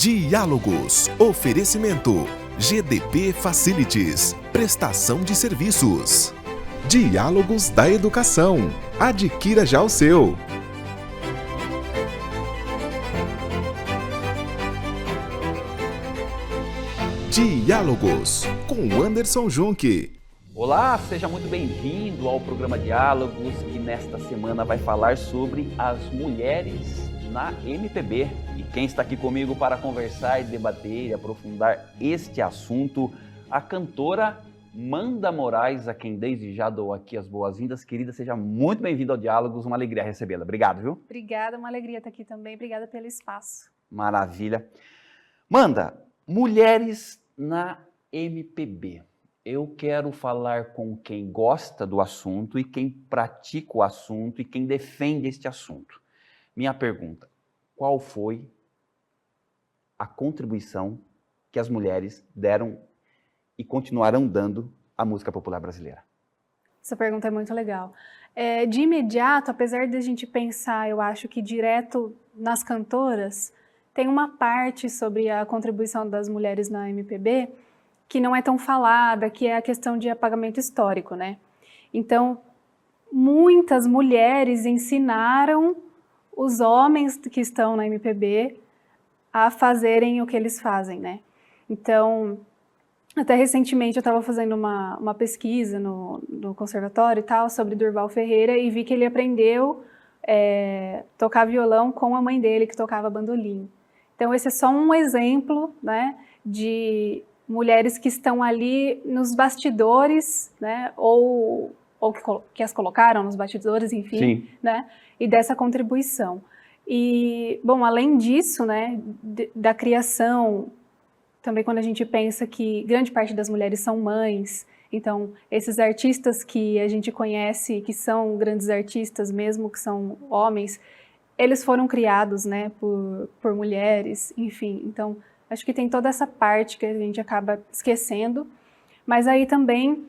Diálogos. Oferecimento. GDP Facilities. Prestação de serviços. Diálogos da Educação. Adquira já o seu. Diálogos, com Anderson Junque. Olá, seja muito bem-vindo ao programa Diálogos, que nesta semana vai falar sobre as mulheres na MPB. E quem está aqui comigo para conversar e debater e aprofundar este assunto, a cantora Manda Moraes, a quem desde já dou aqui as boas-vindas. Querida, seja muito bem-vinda ao Diálogos, uma alegria recebê-la. Obrigado, viu? Obrigada, uma alegria estar aqui também. Obrigada pelo espaço. Maravilha. Manda, mulheres na MPB. Eu quero falar com quem gosta do assunto e quem pratica o assunto e quem defende este assunto. Minha pergunta, qual foi a contribuição que as mulheres deram e continuarão dando à música popular brasileira? Essa pergunta é muito legal. De imediato, apesar de a gente pensar, eu acho que direto nas cantoras, tem uma parte sobre a contribuição das mulheres na MPB que não é tão falada, que é a questão de apagamento histórico, né? Então, muitas mulheres ensinaram os homens que estão na MPB a fazerem o que eles fazem, né? Então, até recentemente eu estava fazendo uma pesquisa no conservatório e tal, sobre Durval Ferreira, e vi que ele aprendeu tocar violão com a mãe dele, que tocava bandolim. Então, esse é só um exemplo, né, de mulheres que estão ali nos bastidores, né, ou que as colocaram nos bastidores, enfim, sim, né, e dessa contribuição. E, bom, além disso, né, da criação, também quando a gente pensa que grande parte das mulheres são mães, então esses artistas que a gente conhece, que são grandes artistas mesmo, que são homens, eles foram criados, né, por mulheres, enfim, então acho que tem toda essa parte que a gente acaba esquecendo, mas aí também,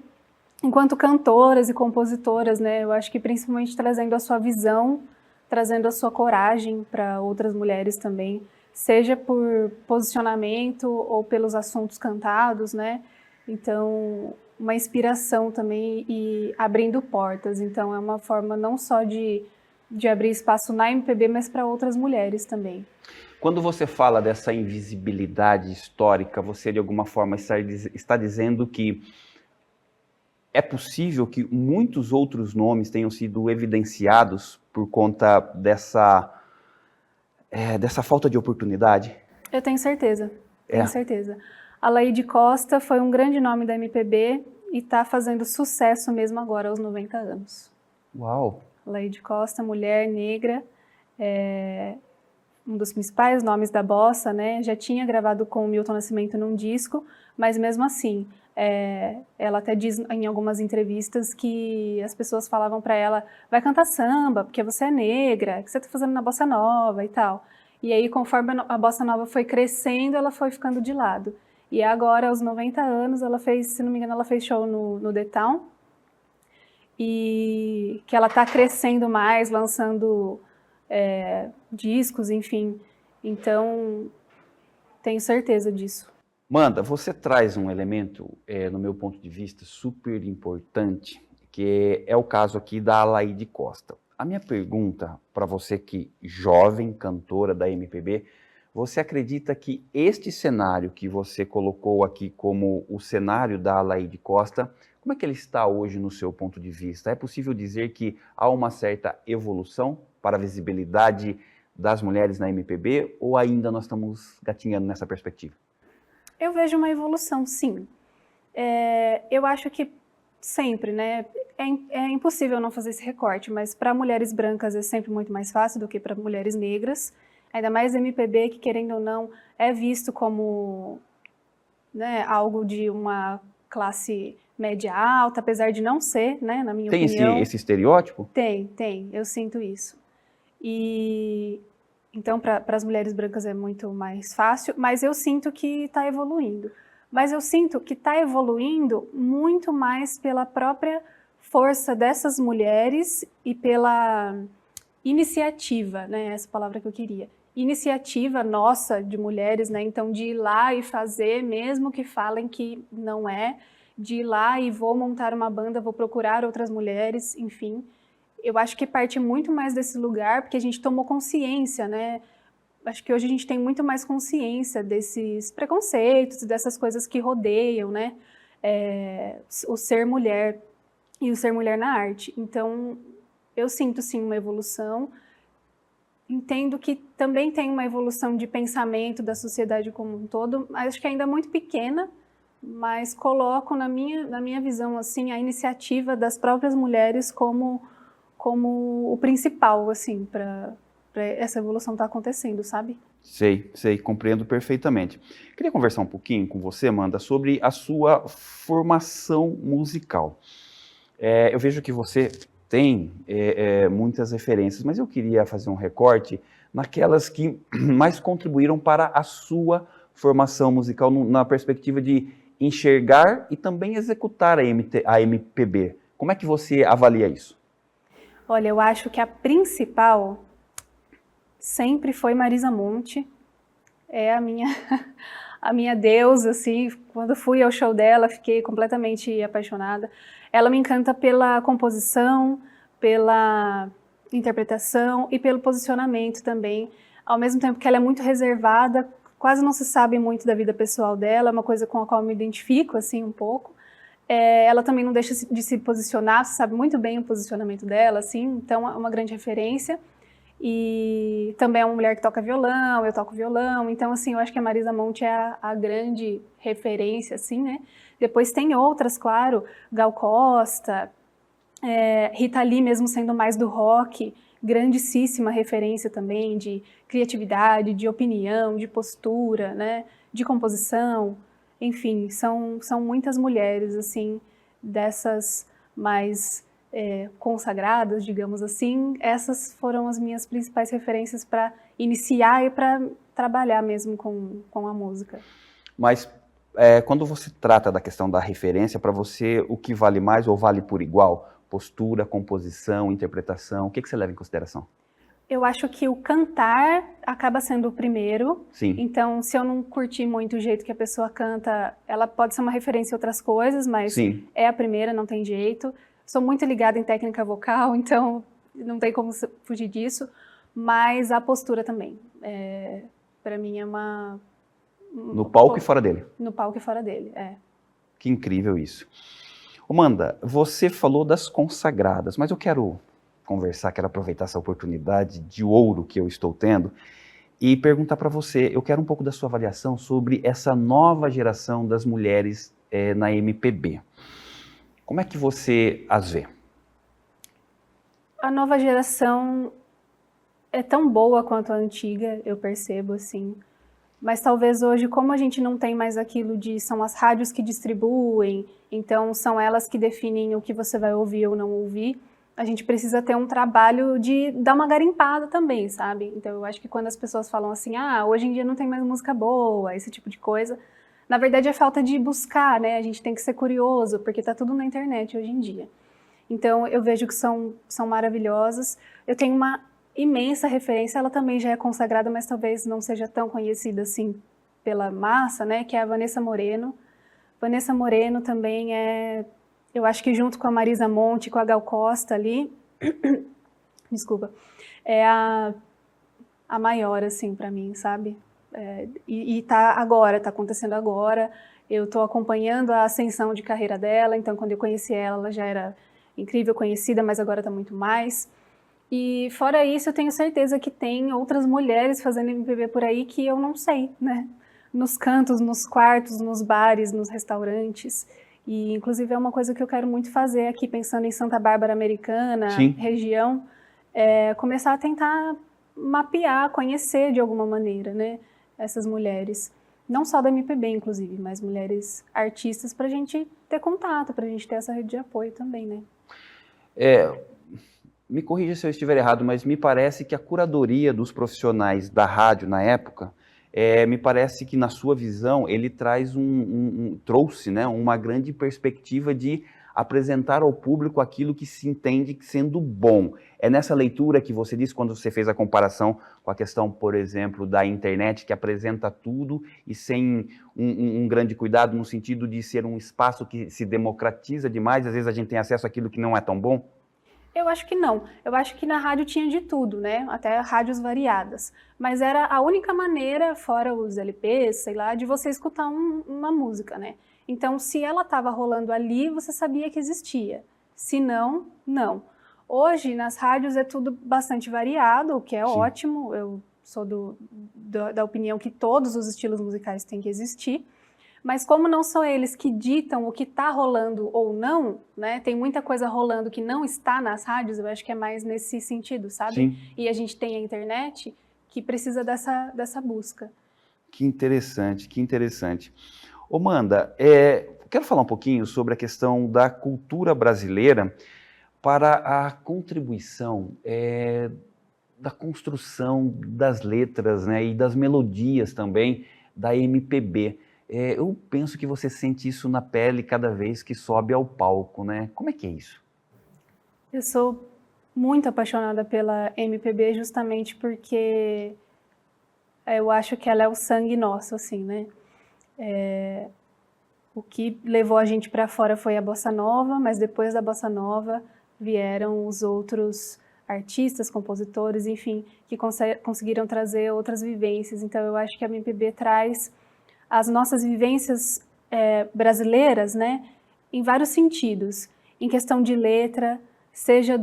enquanto cantoras e compositoras, né, eu acho que principalmente trazendo a sua visão, trazendo a sua coragem para outras mulheres também, seja por posicionamento ou pelos assuntos cantados, né, então uma inspiração também e abrindo portas, então é uma forma não só de abrir espaço na MPB, mas para outras mulheres também. Quando você fala dessa invisibilidade histórica, você de alguma forma está dizendo que é possível que muitos outros nomes tenham sido evidenciados por conta dessa falta de oportunidade? Eu tenho certeza, tenho certeza. A Laíde Costa foi um grande nome da MPB e está fazendo sucesso mesmo agora, aos 90 anos. Uau! Laíde Costa, mulher negra, um dos principais nomes da bossa, né? Já tinha gravado com o Milton Nascimento num disco, mas mesmo assim, ela até diz em algumas entrevistas que as pessoas falavam para ela, vai cantar samba, porque você é negra, o que você está fazendo na bossa nova e tal. E aí, conforme a bossa nova foi crescendo, ela foi ficando de lado. E agora, aos 90 anos, ela fez, se não me engano, ela fez show no The Town, e que ela está crescendo mais, lançando discos, enfim. Então, tenho certeza disso. Manda, você traz um elemento, no meu ponto de vista, super importante, que é o caso aqui da Laíde Costa. A minha pergunta para você que jovem cantora da MPB, você acredita que este cenário que você colocou aqui como o cenário da Laíde Costa, como é que ele está hoje no seu ponto de vista? É possível dizer que há uma certa evolução para a visibilidade das mulheres na MPB ou ainda nós estamos gatinhando nessa perspectiva? Eu vejo uma evolução, sim. Eu acho que sempre, né? É impossível não fazer esse recorte, mas para mulheres brancas é sempre muito mais fácil do que para mulheres negras. Ainda mais MPB, que querendo ou não, é visto como, né, algo de uma classe média alta, apesar de não ser, né, na minha opinião. Tem esse estereótipo? Tem, eu sinto isso. E então para as mulheres brancas é muito mais fácil, mas eu sinto que está evoluindo. Mas eu sinto que está evoluindo muito mais pela própria força dessas mulheres e pela iniciativa, né, essa palavra que eu queria. iniciativa nossa de mulheres, né? Então, de ir lá e fazer, mesmo que falem que não é, de ir lá e vou montar uma banda, vou procurar outras mulheres, enfim. Eu acho que parte muito mais desse lugar, porque a gente tomou consciência, né? Acho que hoje a gente tem muito mais consciência desses preconceitos, dessas coisas que rodeiam, né? O ser mulher e o ser mulher na arte. Então, eu sinto, sim, uma evolução. Entendo que também tem uma evolução de pensamento da sociedade como um todo, acho que ainda muito pequena, mas coloco na minha visão, assim, a iniciativa das próprias mulheres como o principal, assim, para essa evolução estar acontecendo, sabe? Sei, compreendo perfeitamente. Queria conversar um pouquinho com você, Amanda, sobre a sua formação musical. Eu vejo que você tem muitas referências, mas eu queria fazer um recorte naquelas que mais contribuíram para a sua formação musical na perspectiva de enxergar e também executar a MPB. Como é que você avalia isso? Olha, eu acho que a principal sempre foi Marisa Monte. É a minha deusa, assim. Quando fui ao show dela, fiquei completamente apaixonada. Ela me encanta pela composição, pela interpretação e pelo posicionamento também. Ao mesmo tempo que ela é muito reservada, quase não se sabe muito da vida pessoal dela, é uma coisa com a qual eu me identifico, assim, um pouco. Ela também não deixa de se posicionar, você sabe muito bem o posicionamento dela, assim, então é uma grande referência. E também é uma mulher que toca violão, eu toco violão, então, assim, eu acho que a Marisa Monte é a grande referência, assim, né? Depois tem outras, claro, Gal Costa, Rita Lee, mesmo sendo mais do rock, grandíssima referência também de criatividade, de opinião, de postura, né? De composição, enfim, são muitas mulheres, assim, dessas mais consagradas, digamos assim. Essas foram as minhas principais referências para iniciar e para trabalhar mesmo com a música. Mas quando você trata da questão da referência, para você o que vale mais ou vale por igual? Postura, composição, interpretação, o que você leva em consideração? Eu acho que o cantar acaba sendo o primeiro. Sim. Então, se eu não curtir muito o jeito que a pessoa canta, ela pode ser uma referência em outras coisas, mas Sim. É a primeira, não tem jeito. Sou muito ligada em técnica vocal, então não tem como fugir disso. Mas a postura também. Para mim é uma... No palco e fora dele. No palco e fora dele, Que incrível isso. Amanda, você falou das consagradas, mas eu quero conversar, quero aproveitar essa oportunidade de ouro que eu estou tendo e perguntar para você, eu quero um pouco da sua avaliação sobre essa nova geração das mulheres na MPB. Como é que você as vê? A nova geração é tão boa quanto a antiga, eu percebo, assim. Mas talvez hoje, como a gente não tem mais aquilo de são as rádios que distribuem, então são elas que definem o que você vai ouvir ou não ouvir, a gente precisa ter um trabalho de dar uma garimpada também, sabe? Então eu acho que quando as pessoas falam assim, hoje em dia não tem mais música boa, esse tipo de coisa, na verdade é falta de buscar, né? A gente tem que ser curioso, porque tá tudo na internet hoje em dia. Então eu vejo que são maravilhosas. Eu tenho uma imensa referência, ela também já é consagrada, mas talvez não seja tão conhecida assim pela massa, né? Que é a Vanessa Moreno. Vanessa Moreno também eu acho que junto com a Marisa Monte, com a Gal Costa ali, desculpa, é a maior, assim, para mim, sabe? E tá acontecendo agora. Eu tô acompanhando a ascensão de carreira dela, então quando eu conheci ela já era incrível, conhecida, mas agora tá muito mais. E fora isso, eu tenho certeza que tem outras mulheres fazendo MPB por aí que eu não sei, né? Nos cantos, nos quartos, nos bares, nos restaurantes. E, inclusive, é uma coisa que eu quero muito fazer aqui, pensando em Santa Bárbara Americana, Sim. Região, começar a tentar mapear, conhecer de alguma maneira, né? Essas mulheres. Não só da MPB, inclusive, mas mulheres artistas, para a gente ter contato, para a gente ter essa rede de apoio também, né? Me corrija se eu estiver errado, mas me parece que a curadoria dos profissionais da rádio na época, me parece que na sua visão ele traz trouxe, né, uma grande perspectiva de apresentar ao público aquilo que se entende sendo bom. É nessa leitura que você disse, quando você fez a comparação com a questão, por exemplo, da internet, que apresenta tudo e sem um grande cuidado, no sentido de ser um espaço que se democratiza demais, às vezes a gente tem acesso àquilo que não é tão bom? Eu acho que não. Eu acho que na rádio tinha de tudo, né? Até rádios variadas. Mas era a única maneira, fora os LPs, sei lá, de você escutar uma música, né? Então, se ela estava rolando ali, você sabia que existia. Se não, não. Hoje, nas rádios é tudo bastante variado, o que é Sim. ótimo. Eu sou da opinião que todos os estilos musicais têm que existir. Mas como não são eles que ditam o que está rolando ou não, né? Tem muita coisa rolando que não está nas rádios, eu acho que é mais nesse sentido, sabe? Sim. E a gente tem a internet que precisa dessa busca. Que interessante, que interessante. Ô, Manda, quero falar um pouquinho sobre a questão da cultura brasileira para a contribuição da construção das letras, né, e das melodias também da MPB. Eu penso que você sente isso na pele cada vez que sobe ao palco, né? Como é que é isso? Eu sou muito apaixonada pela MPB justamente porque eu acho que ela é o sangue nosso, assim, né? O que levou a gente para fora foi a Bossa Nova, mas depois da Bossa Nova vieram os outros artistas, compositores, enfim, que conseguiram trazer outras vivências. Então eu acho que a MPB traz as nossas vivências brasileiras, né, em vários sentidos, em questão de letra, seja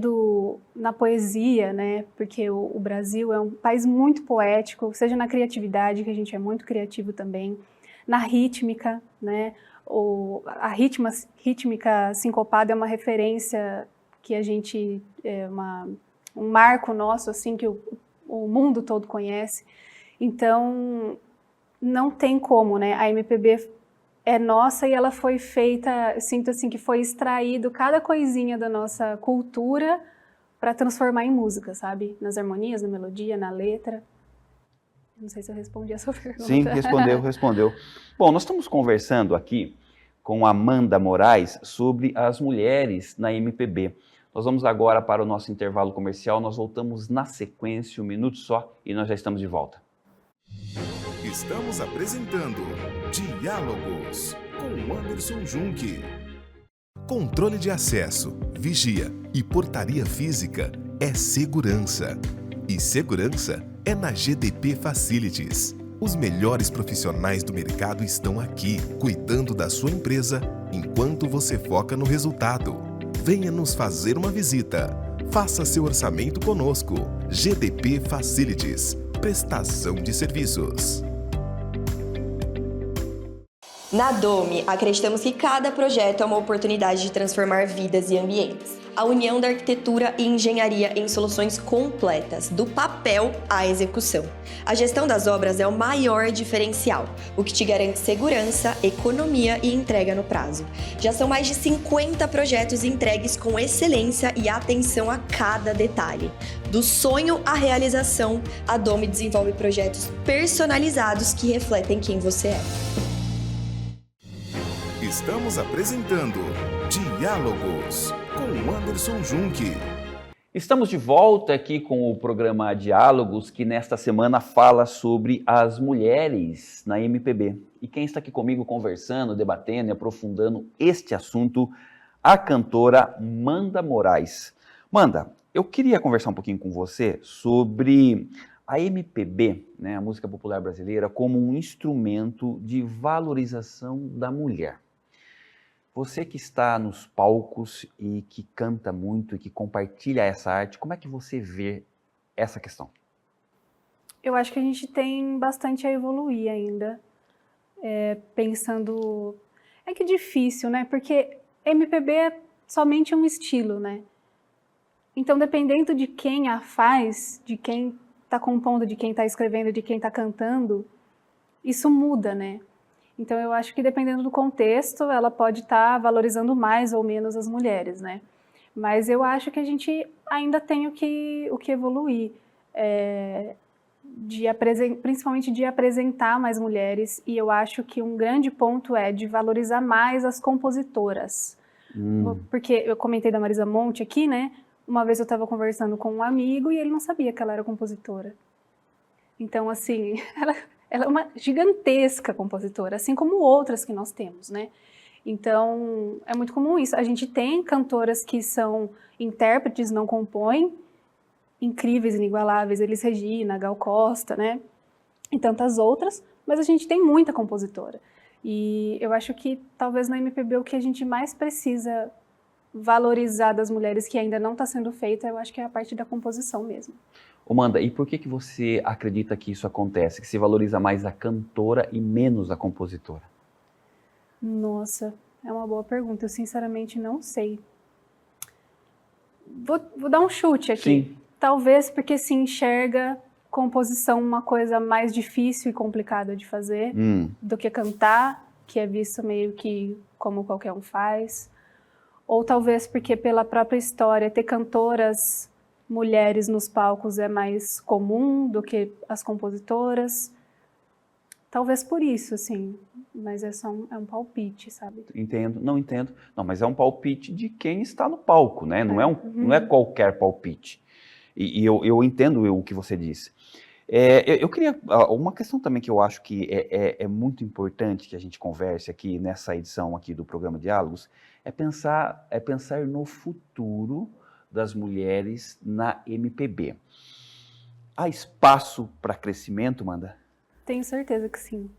na poesia, né, porque o Brasil é um país muito poético, seja na criatividade, que a gente é muito criativo também, na rítmica, né, a rítmica sincopada é uma referência que a gente, um marco nosso, assim, que o mundo todo conhece. Então, não tem como, né? A MPB é nossa e ela foi feita, sinto assim, que foi extraído cada coisinha da nossa cultura para transformar em música, sabe? Nas harmonias, na melodia, na letra. Não sei se eu respondi a sua pergunta. Sim, respondeu. Bom, nós estamos conversando aqui com Amanda Moraes sobre as mulheres na MPB. Nós vamos agora para o nosso intervalo comercial, nós voltamos na sequência, um minuto só, e nós já estamos de volta. Estamos apresentando Diálogos com Anderson Junque. Controle de acesso, vigia e portaria física é segurança. E segurança é na GDP Facilities. Os melhores profissionais do mercado estão aqui, cuidando da sua empresa, enquanto você foca no resultado. Venha nos fazer uma visita. Faça seu orçamento conosco. GDP Facilities. Prestação de serviços. Na Domi, acreditamos que cada projeto é uma oportunidade de transformar vidas e ambientes. A união da arquitetura e engenharia em soluções completas, do papel à execução. A gestão das obras é o maior diferencial, o que te garante segurança, economia e entrega no prazo. Já são mais de 50 projetos entregues com excelência e atenção a cada detalhe. Do sonho à realização, a Domi desenvolve projetos personalizados que refletem quem você é. Estamos apresentando Diálogos com Anderson Junque. Estamos de volta aqui com o programa Diálogos, que nesta semana fala sobre as mulheres na MPB. E quem está aqui comigo conversando, debatendo e aprofundando este assunto, a cantora Manda Moraes. Manda, eu queria conversar um pouquinho com você sobre a MPB, né, a música popular brasileira, como um instrumento de valorização da mulher. Você que está nos palcos e que canta muito e que compartilha essa arte, como é que você vê essa questão? Eu acho que a gente tem bastante a evoluir ainda, pensando... É que é difícil, né? Porque MPB é somente um estilo, né? Então, dependendo de quem a faz, de quem está compondo, de quem está escrevendo, de quem está cantando, isso muda, né? Então, eu acho que dependendo do contexto, ela pode estar valorizando mais ou menos as mulheres, né? Mas eu acho que a gente ainda tem o que evoluir, principalmente de apresentar mais mulheres, e eu acho que um grande ponto é de valorizar mais as compositoras. Porque eu comentei da Marisa Monte aqui, né? Uma vez eu estava conversando com um amigo e ele não sabia que ela era compositora. Então, assim, ela é uma gigantesca compositora, assim como outras que nós temos, né? Então, é muito comum isso. A gente tem cantoras que são intérpretes, não compõem, incríveis, inigualáveis, Elis Regina, Gal Costa, né? E tantas outras, mas a gente tem muita compositora. E eu acho que talvez na MPB o que a gente mais precisa valorizar das mulheres que ainda não está sendo feita, eu acho que é a parte da composição mesmo. Amanda, e por que você acredita que isso acontece? Que se valoriza mais a cantora e menos a compositora? Nossa, é uma boa pergunta. Eu sinceramente não sei. Vou dar um chute aqui. Sim. Talvez porque se enxerga composição uma coisa mais difícil e complicada de fazer do que cantar, que é visto meio que como qualquer um faz. Ou talvez porque pela própria história ter cantoras mulheres nos palcos é mais comum do que as compositoras. Talvez por isso, assim, mas é só um palpite, sabe? Entendo, não entendo. Não, mas é um palpite de quem está no palco, né? Não é qualquer palpite. E eu entendo o que você disse. Eu queria, uma questão também que eu acho que é muito importante que a gente converse aqui nessa edição aqui do programa Diálogos, é pensar no futuro das mulheres na MPB. Há espaço para crescimento, Amanda? Tenho certeza que sim.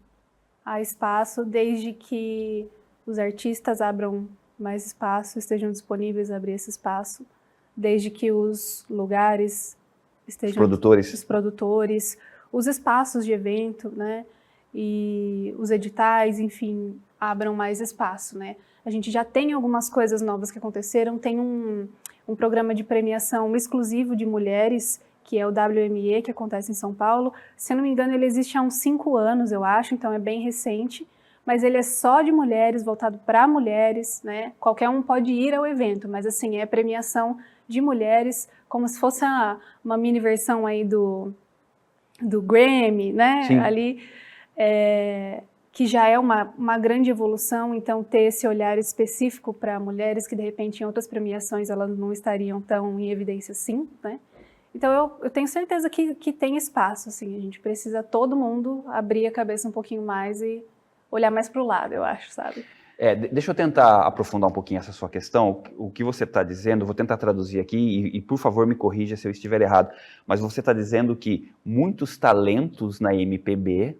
Há espaço desde que os artistas abram mais espaço, estejam disponíveis a abrir esse espaço, desde que os lugares estejam... Os produtores, os espaços de evento, né? E os editais, enfim, abram mais espaço, né? A gente já tem algumas coisas novas que aconteceram, tem um programa de premiação exclusivo de mulheres, que é o WME, que acontece em São Paulo. Se eu não me engano, ele existe há uns 5 anos, eu acho, então é bem recente, mas ele é só de mulheres, voltado para mulheres, né? Qualquer um pode ir ao evento, mas assim, é premiação de mulheres, como se fosse uma mini versão aí do Grammy, né? Sim. Ali, que já é uma grande evolução, então ter esse olhar específico para mulheres que de repente em outras premiações elas não estariam tão em evidência assim, né? Então eu tenho certeza que tem espaço, assim, a gente precisa todo mundo abrir a cabeça um pouquinho mais e olhar mais para o lado, eu acho, sabe? Deixa eu tentar aprofundar um pouquinho essa sua questão. O que você está dizendo, eu vou tentar traduzir aqui e por favor me corrija se eu estiver errado, mas você está dizendo que muitos talentos na MPB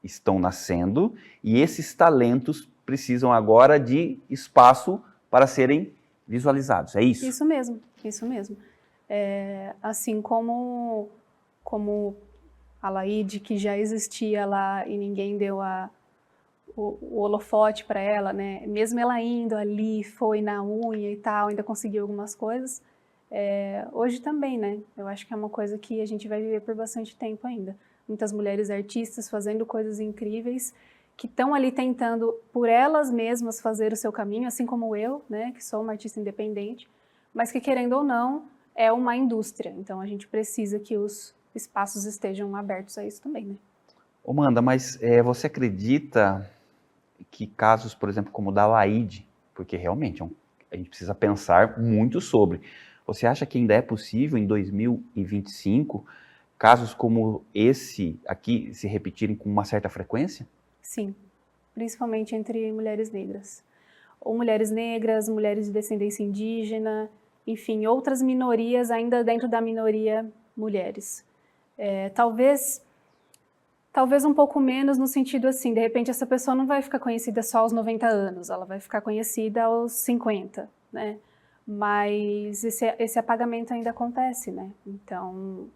estão nascendo e esses talentos precisam agora de espaço para serem visualizados, é isso? Isso mesmo, isso mesmo. Assim como a Laíde, que já existia lá e ninguém deu o holofote para ela, né? Mesmo ela indo ali, foi na unha e tal, ainda conseguiu algumas coisas. Hoje também, né? Eu acho que é uma coisa que a gente vai viver por bastante tempo ainda. Muitas mulheres artistas fazendo coisas incríveis, que estão ali tentando por elas mesmas fazer o seu caminho, assim como eu, né? Que sou uma artista independente, mas que querendo ou não, é uma indústria. Então a gente precisa que os espaços estejam abertos a isso também, né? Amanda, mas você acredita que casos, por exemplo, como o da Laíde, porque realmente a gente precisa pensar muito sobre, você acha que ainda é possível em 2025 casos como esse aqui se repetirem com uma certa frequência? Sim, principalmente entre mulheres negras. Ou mulheres negras, mulheres de descendência indígena, enfim, outras minorias ainda dentro da minoria mulheres. Talvez um pouco menos no sentido assim, de repente essa pessoa não vai ficar conhecida só aos 90 anos, ela vai ficar conhecida aos 50, né? Mas esse apagamento ainda acontece, né? Então,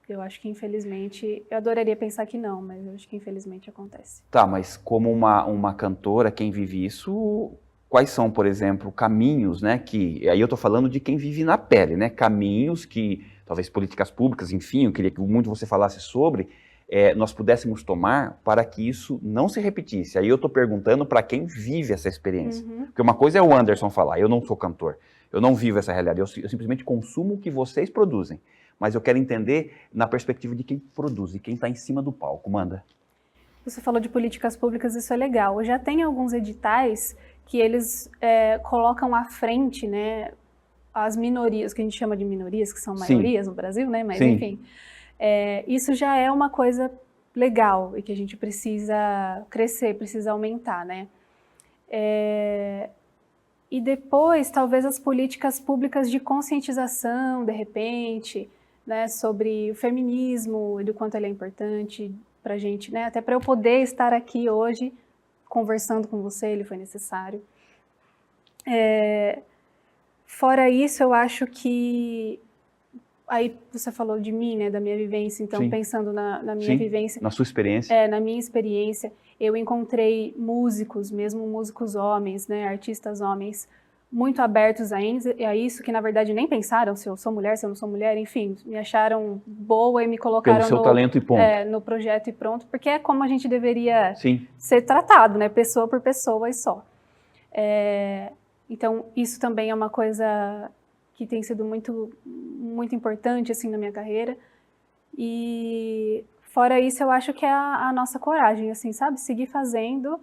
eu acho que infelizmente, eu adoraria pensar que não, mas eu acho que infelizmente acontece. Tá, mas como uma cantora, quem vive isso, quais são, por exemplo, caminhos, né, que, aí eu tô falando de quem vive na pele, né, caminhos que, talvez políticas públicas, enfim, eu queria que muito você falasse sobre, nós pudéssemos tomar para que isso não se repetisse. Aí eu tô perguntando para quem vive essa experiência. Porque uma coisa é o Anderson falar, eu não sou cantor, eu não vivo essa realidade, eu simplesmente consumo o que vocês produzem. Mas eu quero entender na perspectiva de quem produz e quem está em cima do palco. Amanda. Você falou de políticas públicas, isso é legal. Já tem alguns editais que eles colocam à frente, né, as minorias, que a gente chama de minorias, que são maiorias no Brasil, né, mas enfim, isso já é uma coisa legal e que a gente precisa crescer, precisa aumentar, né. E depois, talvez as políticas públicas de conscientização, de repente, né, sobre o feminismo e do quanto ele é importante para a gente, né, até para eu poder estar aqui hoje conversando com você, ele foi necessário. Fora isso, eu acho que, aí você falou de mim, né, da minha vivência, então pensando na minha vivência. Na sua experiência. Na minha experiência, eu encontrei músicos, mesmo músicos homens, né, artistas homens, muito abertos a isso, que na verdade nem pensaram se eu sou mulher, se eu não sou mulher, enfim, me acharam boa e me colocaram pelo seu talento e ponto. No projeto e pronto, porque é como a gente deveria ser tratado, né, pessoa por pessoa e só. Então, isso também é uma coisa que tem sido muito, muito importante, assim, na minha carreira. E fora isso, eu acho que é a nossa coragem, assim, sabe? Seguir fazendo,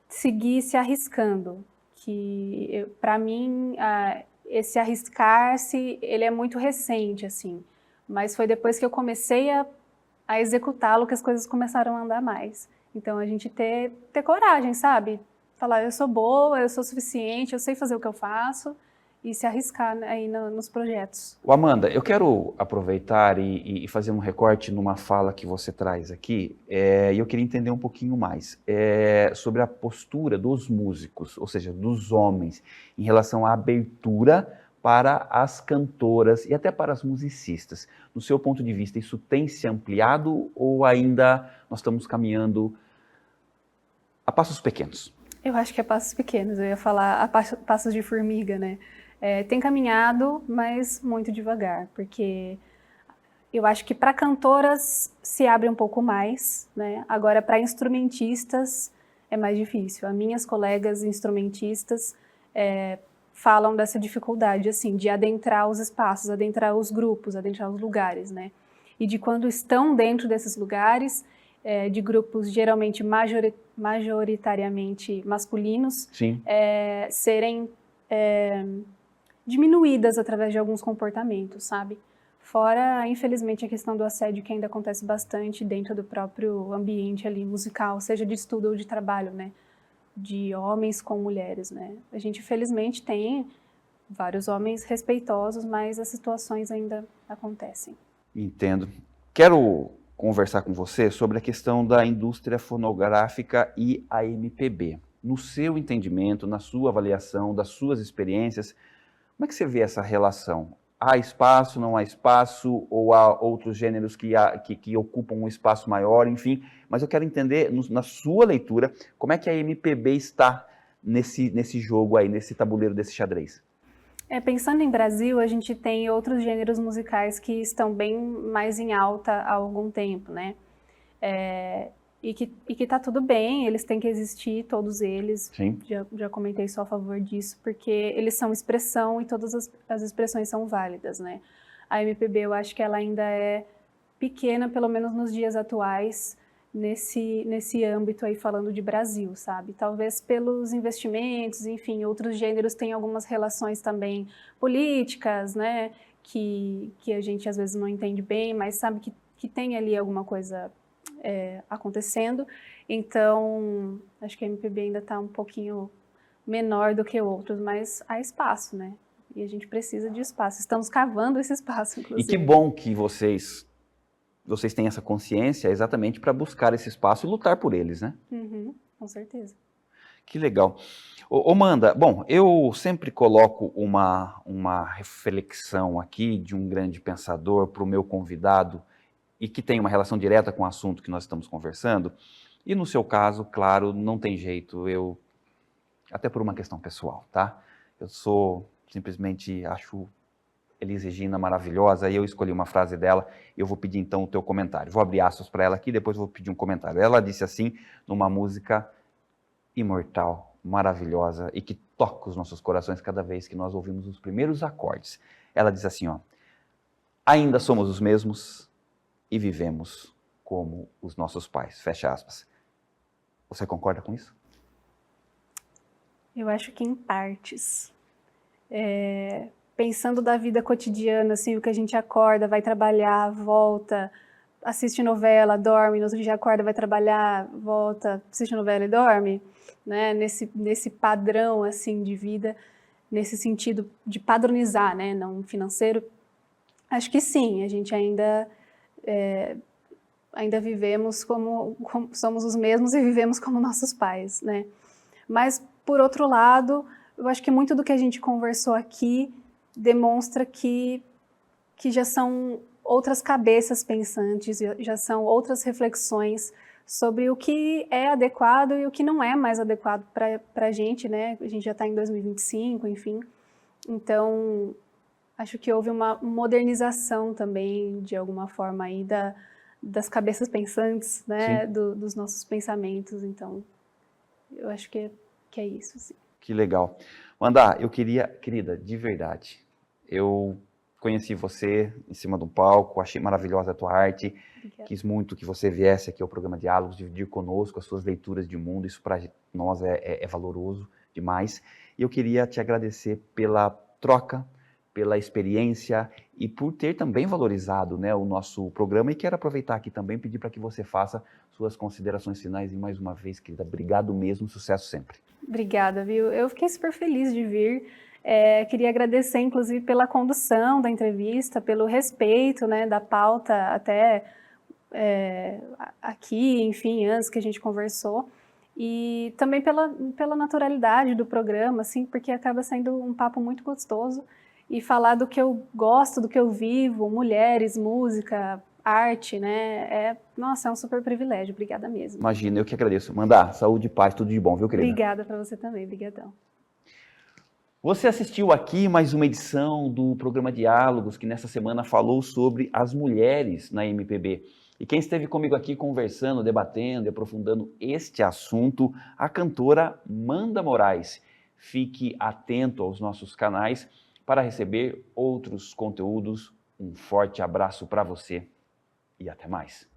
seguir se arriscando. Que, para mim, esse arriscar-se, ele é muito recente, assim. Mas foi depois que eu comecei a executá-lo que as coisas começaram a andar mais. Então, a gente ter coragem, sabe? Falar, eu sou boa, eu sou suficiente, eu sei fazer o que eu faço. E se arriscar aí nos projetos. Amanda, eu quero aproveitar e fazer um recorte numa fala que você traz aqui, e eu queria entender um pouquinho mais sobre a postura dos músicos, ou seja, dos homens, em relação à abertura para as cantoras e até para as musicistas. No seu ponto de vista, isso tem se ampliado ou ainda nós estamos caminhando a passos pequenos? Eu acho que é passos pequenos, eu ia falar a passos de formiga, né? Tem caminhado, mas muito devagar, porque eu acho que para cantoras se abre um pouco mais, né? Agora, para instrumentistas é mais difícil. As minhas colegas instrumentistas falam dessa dificuldade, assim, de adentrar os espaços, adentrar os grupos, adentrar os lugares, né? E de quando estão dentro desses lugares, de grupos geralmente majoritariamente masculinos, serem diminuídas através de alguns comportamentos, sabe? Fora, infelizmente, a questão do assédio que ainda acontece bastante dentro do próprio ambiente ali musical, seja de estudo ou de trabalho, né? De homens com mulheres, né? A gente, infelizmente, tem vários homens respeitosos, mas as situações ainda acontecem. Entendo. Quero conversar com você sobre a questão da indústria fonográfica e a MPB. No seu entendimento, na sua avaliação, das suas experiências, como é que você vê essa relação? Há espaço, não há espaço, ou há outros gêneros que ocupam um espaço maior, enfim. Mas eu quero entender, na sua leitura, como é que a MPB está nesse jogo aí, nesse tabuleiro desse xadrez? Pensando em Brasil, a gente tem outros gêneros musicais que estão bem mais em alta há algum tempo, né? E que tá tudo bem, eles têm que existir, todos eles. Sim. Já comentei só a favor disso, porque eles são expressão e todas as expressões são válidas, né? A MPB, eu acho que ela ainda é pequena, pelo menos nos dias atuais, nesse âmbito aí, falando de Brasil, sabe? Talvez pelos investimentos, enfim, outros gêneros têm algumas relações também políticas, né? Que a gente às vezes não entende bem, mas sabe que tem ali alguma coisa acontecendo, então acho que a MPB ainda está um pouquinho menor do que outros, mas há espaço, né? E a gente precisa de espaço, estamos cavando esse espaço, inclusive. E que bom que vocês têm essa consciência exatamente para buscar esse espaço e lutar por eles, né? Com certeza. Que legal. Amanda, bom, eu sempre coloco uma reflexão aqui de um grande pensador para o meu convidado, e que tem uma relação direta com o assunto que nós estamos conversando, e no seu caso, claro, não tem jeito, até por uma questão pessoal, tá? Eu simplesmente acho Elis Regina maravilhosa, e eu escolhi uma frase dela, e eu vou pedir então o teu comentário. Vou abrir aspas para ela aqui, depois vou pedir um comentário. Ela disse assim, numa música imortal, maravilhosa, e que toca os nossos corações cada vez que nós ouvimos os primeiros acordes. Ela diz assim, ainda somos os mesmos, e vivemos como os nossos pais. Fecha aspas. Você concorda com isso? Eu acho que em partes. Pensando da vida cotidiana, assim, o que a gente acorda, vai trabalhar, volta, assiste novela, dorme, no outro dia acorda, vai trabalhar, volta, assiste novela e dorme, né? Nesse padrão, assim, de vida, nesse sentido de padronizar, né? Não financeiro. Acho que sim, a gente ainda vivemos como somos os mesmos e vivemos como nossos pais, né? Mas, por outro lado, eu acho que muito do que a gente conversou aqui demonstra que já são outras cabeças pensantes, já são outras reflexões sobre o que é adequado e o que não é mais adequado para a gente, né? A gente já está em 2025, enfim. Então, acho que houve uma modernização também, de alguma forma, aí das cabeças pensantes, né? Dos nossos pensamentos. Então, eu acho que é isso, sim. Que legal. Wanda, eu queria, querida, de verdade, eu conheci você em cima do palco, achei maravilhosa a tua arte, Obrigada. Quis muito que você viesse aqui ao programa Diálogos, dividir conosco as suas leituras de mundo, isso para nós é valoroso demais. E eu queria te agradecer pela troca, pela experiência e por ter também valorizado, né, o nosso programa, e quero aproveitar aqui também e pedir para que você faça suas considerações finais e mais uma vez, querida, obrigado mesmo, sucesso sempre. Obrigada, viu? Eu fiquei super feliz de vir. Queria agradecer, inclusive, pela condução da entrevista, pelo respeito, né, da pauta até aqui, enfim, antes que a gente conversou. E também pela naturalidade do programa, assim, porque acaba sendo um papo muito gostoso. E falar do que eu gosto, do que eu vivo, mulheres, música, arte, né? Nossa, é um super privilégio. Obrigada mesmo. Imagina, eu que agradeço. Mandar saúde, paz, tudo de bom, viu, querida? Obrigada para você também, obrigadão. Você assistiu aqui mais uma edição do programa Diálogos, que nessa semana falou sobre as mulheres na MPB. E quem esteve comigo aqui conversando, debatendo e aprofundando este assunto, a cantora Manda Moraes. Fique atento aos nossos canais para receber outros conteúdos. Um forte abraço para você e até mais.